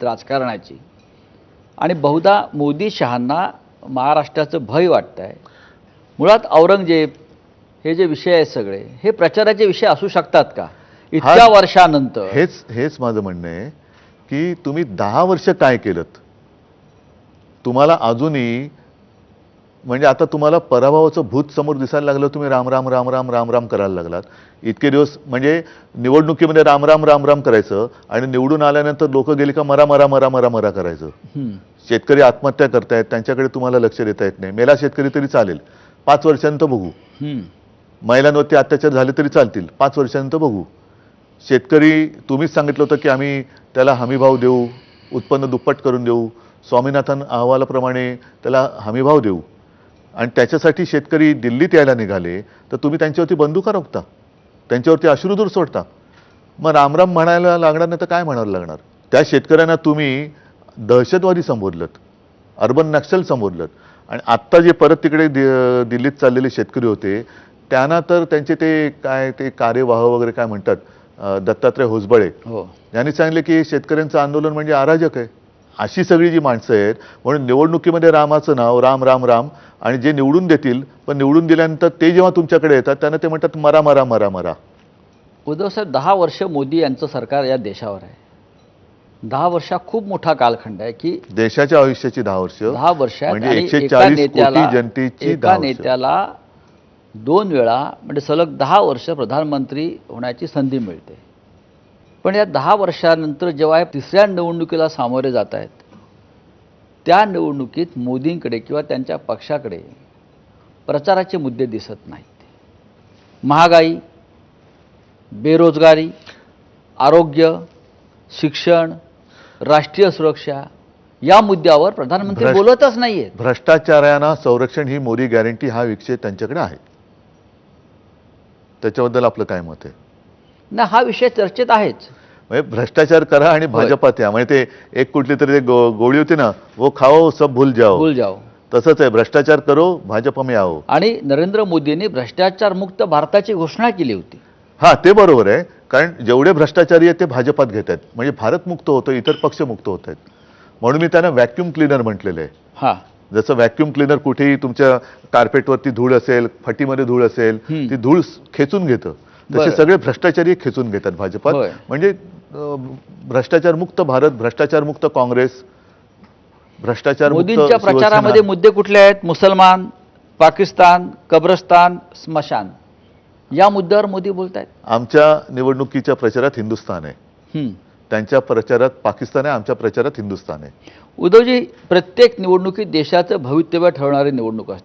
राजकारणाची आणि बहुधा मोदी शहांना महाराष्ट्राचं भय वाटतंय। मुळात औरंगजेब हे जे विषय आहेत सगळे हे प्रचाराचे विषय असू शकतात का इतक्या वर्षानंतर? हेच माझं म्हणणं आहे की तुम्ही 10 वर्ष काय केलंत? तुम्हाला अजूनही म्हणजे आता तुम्हाला पराभवाचं भूत समोर दिसायला लागलं, तुम्ही राम राम राम राम राम राम करायला लागलात इतके दिवस। म्हणजे निवडणुकीमध्ये राम राम राम राम करायचं आणि निवडून आल्यानंतर लोक गेली का मरा मरा मरा मरा मरा करायचं। शेतकरी आत्महत्या करतायत त्यांच्याकडे तुम्हाला लक्ष देता येत नाही। मेला शेतकरी तरी चालेल, 5 वर्षांनंतर बघू। महिलांवरती अत्याचार झाले तरी चालतील, 5 वर्षांनंतर बघू। शेतकरी तुम्हीच सांगितलं होतं की आम्ही त्याला हमीभाव देऊ, उत्पन्न दुप्पट करून देऊ, स्वामीनाथन अहवालाप्रमाणे त्याला हमीभाव देऊ आणि त्याच्यासाठी शेतकरी दिल्लीत यायला निघाले तर तुम्ही त्यांच्यावरती बंदुका रोखता, त्यांच्यावरती अश्रुधूर सोडता। मग रामराम म्हणायला लागणार नाही तर काय म्हणायला लागणार? त्या शेतकऱ्यांना तुम्ही दहशतवादी संबोधलत, अर्बन नक्सल संबोधलत आणि आत्ता जे परत तिकडे दिल्लीत चाललेले शेतकरी होते त्यांना तर त्यांचे ते कार्यवाह वगैरे काय म्हणतात, दत्तात्रय होसबळे यांनी सांगितले की शेतकऱ्यांचं आंदोलन म्हणजे अराजक आहे। अशी सगळी जी माणसं आहेत म्हणून निवडणुकीमध्ये रामाचं नाव राम राम राम आणि जे निवडून देतील पण निवडून दिल्यानंतर ते जेव्हा तुमच्याकडे येतात त्यांना ते म्हणतात मरा मरा मरा मरा। उद्धव साहेब 10 वर्ष मोदी यांचं सरकार या देशावर आहे। 10 वर्ष खूप मोठा कालखंड आहे की देशाच्या आयुष्याची 10 वर्ष, 10 वर्षात म्हणजे 140 कोटी जनतेची 10 वर्ष। नेत्याला 2 वेळा म्हणजे सलग 10 वर्ष प्रधानमंत्री होण्याची संधी मिळते। पण या 10 वर्षानंतर जेव्हा तिसऱ्या निवडणुकीला सामोरे जात आहेत त्या निवडणुकीत मोदींकडे किंवा त्यांच्या पक्षाकडे प्रचाराचे मुद्दे दिसत नाहीत। महागाई, बेरोजगारी, आरोग्य, शिक्षण, राष्ट्रीय सुरक्षा या मुद्द्यावर प्रधानमंत्री बोलतच नाहीयेत। भ्रष्टाचारांना संरक्षण ही मोदी गॅरंटी हा विषय त्यांच्याकडे आहे, त्याच्याबद्दल आपलं काय मत आहे? ना हा विषय चर्चेत आहेच। म्हणजे भ्रष्टाचार करा आणि भाजपात या, म्हणजे ते एक कुठली तरी गोळी होती ना, वो खाओ सब भूल जाओ, तसंच आहे, भ्रष्टाचार करो भाजपा में आओ। आणि नरेंद्र मोदींनी भ्रष्टाचार मुक्त भारताची घोषणा केली होती। हा ते बरोबर आहे, कारण जेवढे भ्रष्टाचारी आहेत ते भाजपात घेत आहेत, म्हणजे भारत मुक्त होतं, इतर पक्ष मुक्त होत आहेत। म्हणून मी त्यांना व्हॅक्यूम क्लीनर म्हटलेलं आहे। जसं व्हॅक्यूम क्लीनर कुठेही तुमच्या कार्पेटवरती धूळ असेल, फटीमध्ये धूळ असेल, ती धूळ खेचून घेतं, तसे सगळे भ्रष्टाचारी खेचून घेतात भाजपात। म्हणजे भ्रष्टाचार मुक्त भारत, भ्रष्टाचार मुक्त काँग्रेस, भ्रष्टाचार मुक्त। मोदींच्या प्रचारामध्ये मुद्दे कुठले आहेत? मुसलमान, पाकिस्तान, कब्रस्तान, स्मशान या मुद्द्यावर मोदी बोलतायत। आमच्या निवडणुकीच्या प्रचारात हिंदुस्थान आहे, त्यांच्या प्रचारात पाकिस्तान आहे, आमच्या प्रचारात हिंदुस्थान आहे। उद्धवजी, प्रत्येक निवडणुकीत देशाचं भवितव्य ठरवणारी निवडणूक असते।